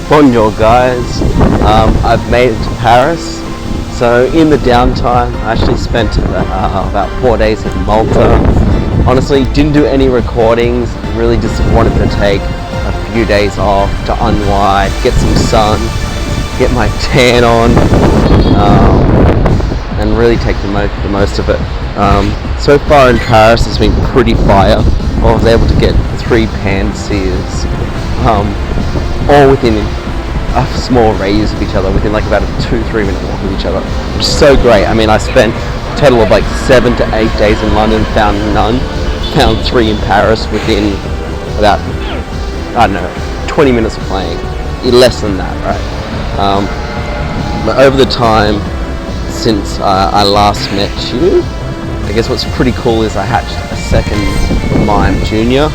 Bonjour guys, I've made it to Paris. So in the downtime I actually spent about 4 days in Malta. Honestly, didn't do any recordings, really just wanted to take a few days off to unwind, get some sun, get my tan on, and really take the most of it. So far in Paris it's been pretty fire. I was able to get 3 pansies, all within a small radius of each other, within like about a 2-3 minute walk of each other, which is so great. I mean, I spent a total of like 7 to 8 days in London, found none, found 3 in Paris within about, I don't know, 20 minutes of playing, less than that, right? But over the time since I last met you, I guess what's pretty cool is I hatched a second Mime Junior.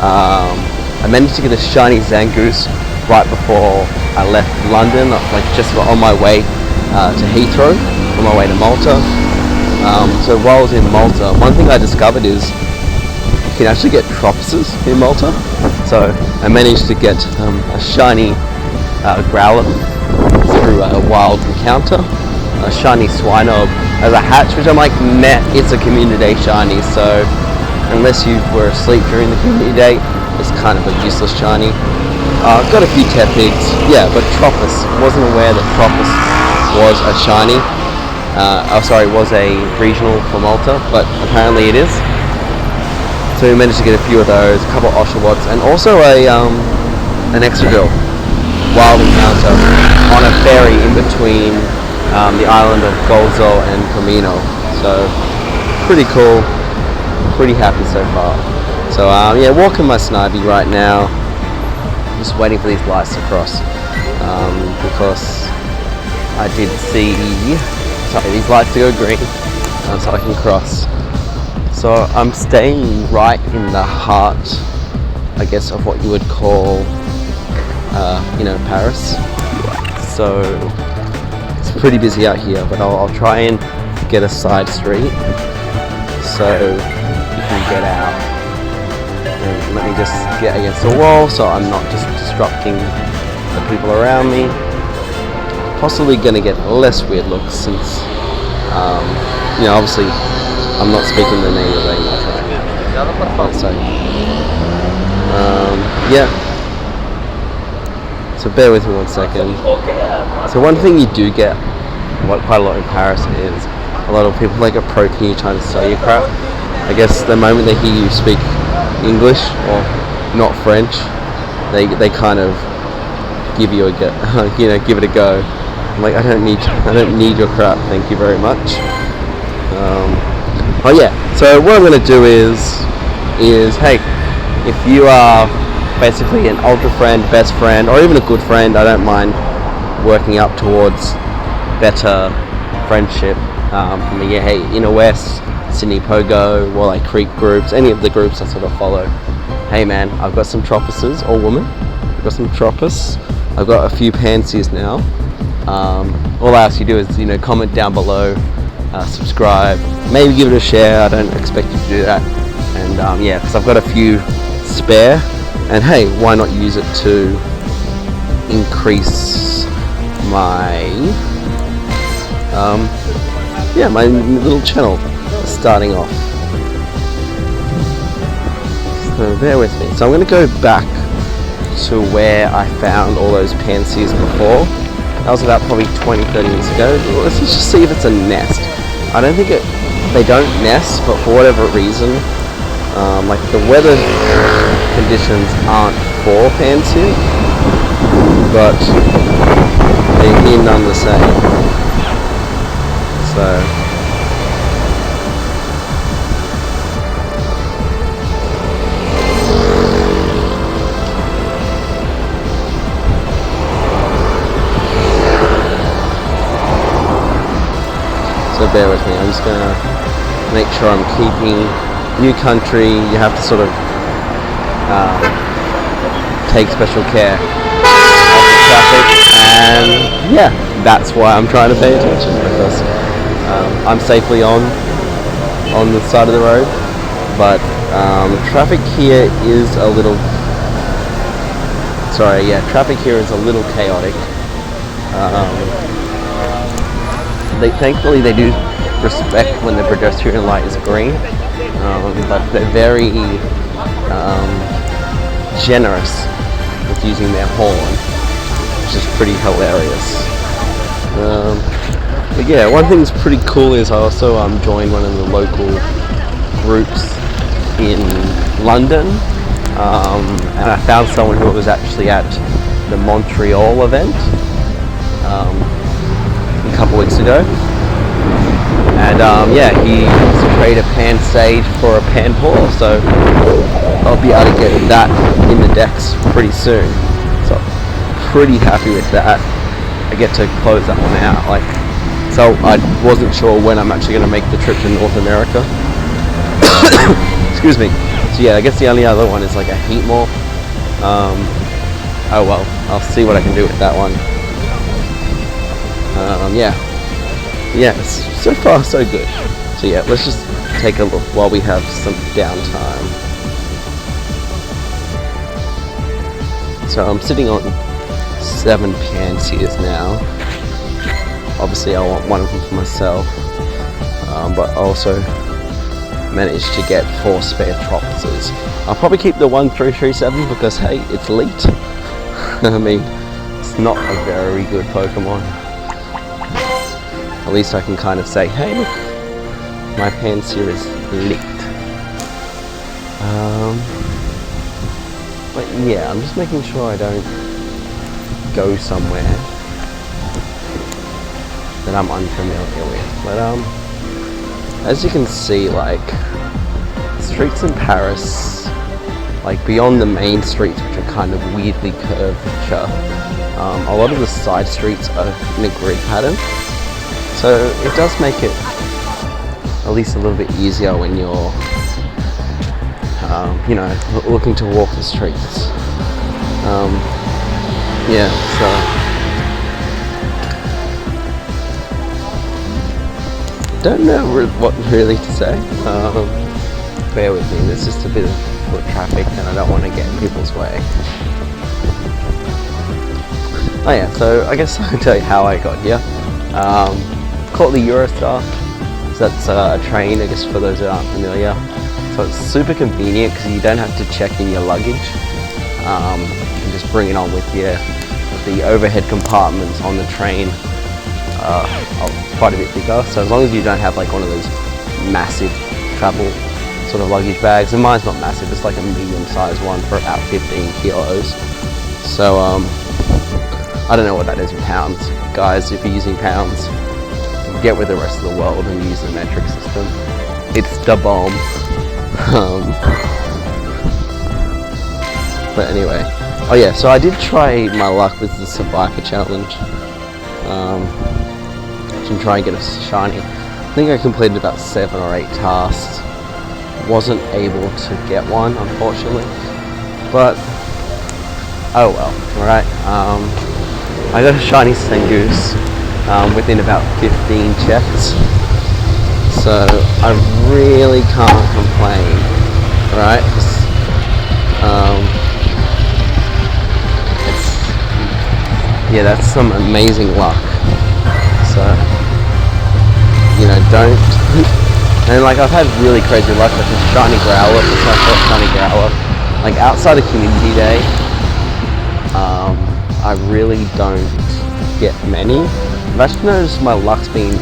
I managed to get a shiny Zangoose right before I left London, like just on my way to Heathrow, on my way to Malta. So while I was in Malta, one thing I discovered is you can actually get tropuses in Malta. So I managed to get a shiny growler through a wild encounter, a shiny Swinob as a hatch, which I'm like, meh, it's a community day shiny, so unless you were asleep during the community day, it's kind of a useless shiny. Got a few Tepigs, yeah, but Tropus, wasn't aware that Tropus was a shiny. Was a regional for Malta, but apparently it is. So we managed to get a few of those, a couple of Oshawotts, and also an extra girl, wild encounter, on a ferry in between the island of Golzo and Comino. So pretty cool, pretty happy so far. So yeah, walking my Snivy right now, just waiting for these lights to cross, because I did see, these lights to go green, so I can cross. So I'm staying right in the heart, I guess, of what you would call, Paris. So it's pretty busy out here, but I'll try and get a side street so you can get out. And let me just get against the wall so I'm not just disrupting the people around me. Possibly gonna get less weird looks since, obviously I'm not speaking the native language right now. So, yeah. So bear with me 1 second. So one thing you do get quite a lot in Paris is a lot of people like approaching you trying to sell you crap. I guess the moment they hear you speak English or not French, they kind of give you a go, give it a go. I'm like, I don't need your crap, thank you very much. Oh yeah, so what I'm going to do is hey, if you are basically an ultra friend, best friend, or even a good friend, I don't mind working up towards better friendship. For me, yeah, hey, Inner West, Sydney Pogo, Walleye Creek groups, any of the groups I sort of follow. Hey man, I've got some Tropuses, or woman, I've got some Tropus, I've got a few Pansies now. All I ask you to do is, comment down below, subscribe, maybe give it a share. I don't expect you to do that. And yeah, because I've got a few spare, and hey, why not use it to increase my my little channel starting off. So bear with me. So I'm going to go back to where I found all those pansies before. That was about probably 20-30 minutes ago. Let's just see if it's a nest. I don't think they don't nest, but for whatever reason, like the weather conditions aren't for pansy, but they're here none the same. So So bear with me, I'm just going to make sure I'm keeping new country. You have to sort of take special care of the traffic, and yeah, that's why I'm trying to pay attention, because I'm safely on the side of the road, but traffic here is a little sorry, yeah, traffic here is a little chaotic. Thankfully they do respect when the pedestrian light is green, but they're very generous with using their horn, which is pretty hilarious. But yeah, one thing that's pretty cool is I also joined one of the local groups in London, and I found someone who was actually at the Montreal event a couple weeks ago, and yeah, he created a pan stage for a pan pour, so I'll be able to get that in the decks pretty soon. So pretty happy with that. I get to close that one out. Like, so I wasn't sure when I'm actually going to make the trip to North America. Excuse me. So yeah, I guess the only other one is like a heat morph. Oh well, I'll see what I can do with that one. Yeah, so far so good. So yeah, let's just take a look while we have some downtime. So I'm sitting on 7 pansiers now. Obviously I want one of them for myself, but I also managed to get 4 spare Tropicers. I'll probably keep the 1337 because hey, it's elite. I mean, it's not a very good Pokemon. At least I can kind of say, hey look, my Pansear is elite. But yeah, I'm just making sure I don't go somewhere that I'm unfamiliar with. But as you can see, like, streets in Paris, like beyond the main streets, which are kind of weirdly curvature, a lot of the side streets are in a grid pattern, so it does make it at least a little bit easier when you're you know, looking to walk the streets. Yeah, so don't know what really to say. Bear with me, there's just a bit of foot traffic and I don't want to get in people's way. Oh yeah, so I guess I'll tell you how I got here. Caught the Eurostar, so that's a train, I guess, for those that aren't familiar. So it's super convenient because you don't have to check in your luggage. You can just bring it on with you. The overhead compartments on the train are quite a bit bigger, so as long as you don't have like one of those massive travel sort of luggage bags, and mine's not massive, it's like a medium-sized one for about 15 kilos. So I don't know what that is in pounds. Guys, if you're using pounds, get with the rest of the world and use the metric system. It's the bomb. But anyway, oh yeah, so I did try my luck with the Survivor Challenge, to try and get a shiny. I think I completed about 7 or 8 tasks. Wasn't able to get one, unfortunately, but oh well. Alright, I got a shiny Sengoose within about 15 checks, so I really can't complain, right? Yeah, that's some amazing luck. So, you know, don't. And like, I've had really crazy luck, like a shiny Growler. This is my first shiny Growler. Like, outside of Community Day, I really don't get many. I've actually noticed my luck's been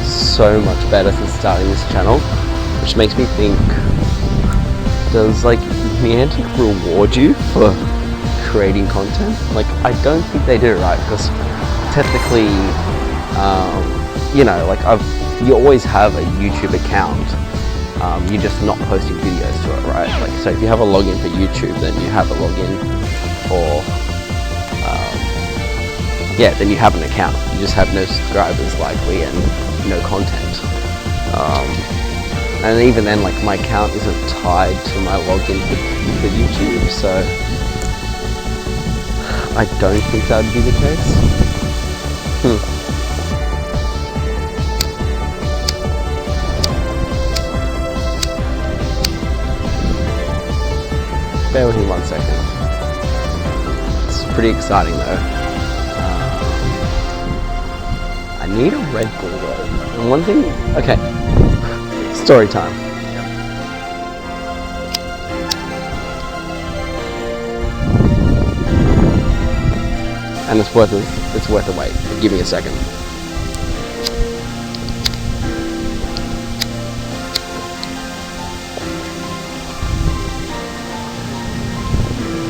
so much better since starting this channel, which makes me think, does like Niantic reward you for creating content? Like, I don't think they do, right? Because technically, you know, like you always have a YouTube account, you're just not posting videos to it, right? Like, so if you have a login for YouTube, then you have a login for yeah, then you have an account. You just have no subscribers likely and no content. And even then, like, my account isn't tied to my login for YouTube, so I don't think that would be the case. Bear with me 1 second. pretty exciting though. I need a Red Bull though. And one thing, okay, story time. And it's worth the wait. Give me a second.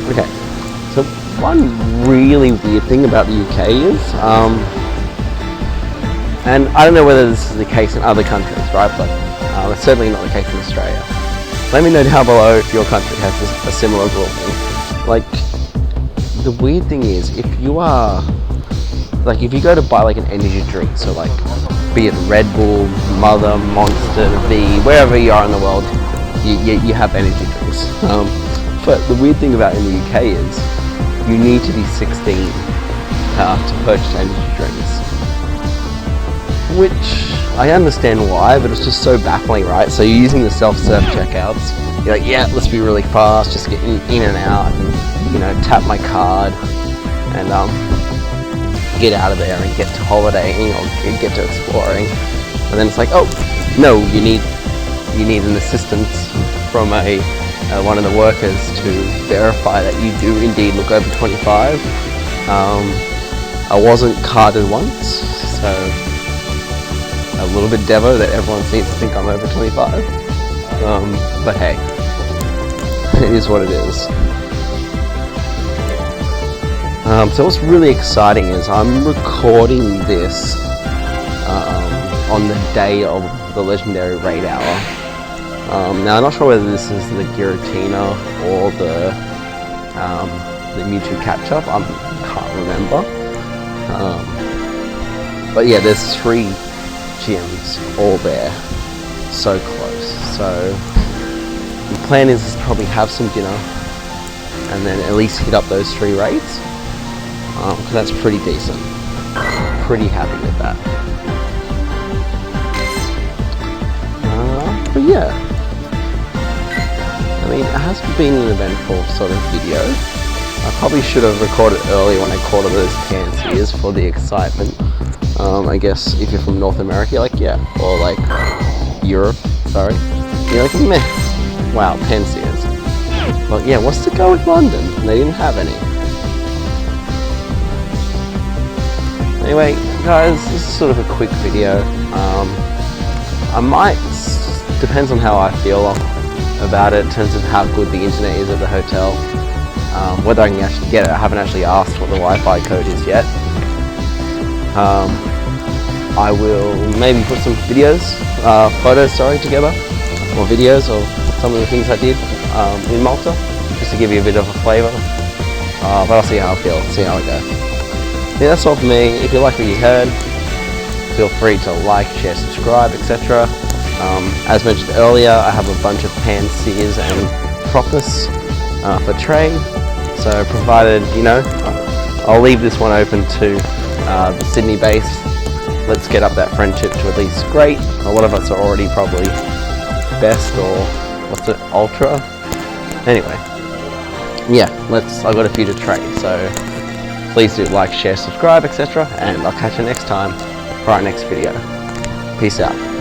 Okay, so one really weird thing about the UK is, and I don't know whether this is the case in other countries, right? But it's certainly not the case in Australia. Let me know down below if your country has a similar rule. Like, the weird thing is, if you are, like, if you go to buy like an energy drink, so like, be it Red Bull, Mother, Monster, V, wherever you are in the world, you have energy drinks. But the weird thing about in the UK is, you need to be 16 to purchase energy drinks. Which, I understand why, but it's just so baffling, right? So you're using the self-serve checkouts, you're like, yeah, let's be really fast, just get in and out, and, you know, tap my card, and get out of there and get to holidaying, or get to exploring. And then it's like, oh, no, you need an assistance from one of the workers to verify that you do indeed look over 25. I wasn't carded once, so a little bit devo that everyone seems to think I'm over 25. But hey, it is what it is. So what's really exciting is I'm recording this on the day of the legendary raid hour. Now I'm not sure whether this is the Giratina or the Mewtwo catch-up. I can't remember. But yeah, there's 3 gyms all there, so close. So the plan is to probably have some dinner and then at least hit up those 3 raids, because that's pretty decent. Pretty happy with that. But yeah, I mean, it hasn't been an eventful sort of video. I probably should have recorded earlier when I caught all those pansiers for the excitement. I guess if you're from North America, like, yeah, or like Europe, sorry, you're like, meh, wow, pansiers. Well, yeah, what's to go with London? They didn't have any. Anyway, guys, this is sort of a quick video. I might, depends on how I feel about it in terms of how good the internet is at the hotel. Whether I can actually get it, I haven't actually asked what the Wi-Fi code is yet. I will maybe put some videos, photos, sorry, together, or videos of some of the things I did in Malta, just to give you a bit of a flavour. But I'll see how I feel, see how I go. Yeah, that's all for me. If you like what you heard, feel free to like, share, subscribe, etc. As mentioned earlier, I have a bunch of pansiers and propus for trade. So provided, you know, I'll leave this one open to the Sydney base. Let's get up that friendship to at least great. A lot of us are already probably best, or what's it, ultra? Anyway, yeah, I've got a few to trade. So please do like, share, subscribe, etc. And I'll catch you next time for our next video. Peace out.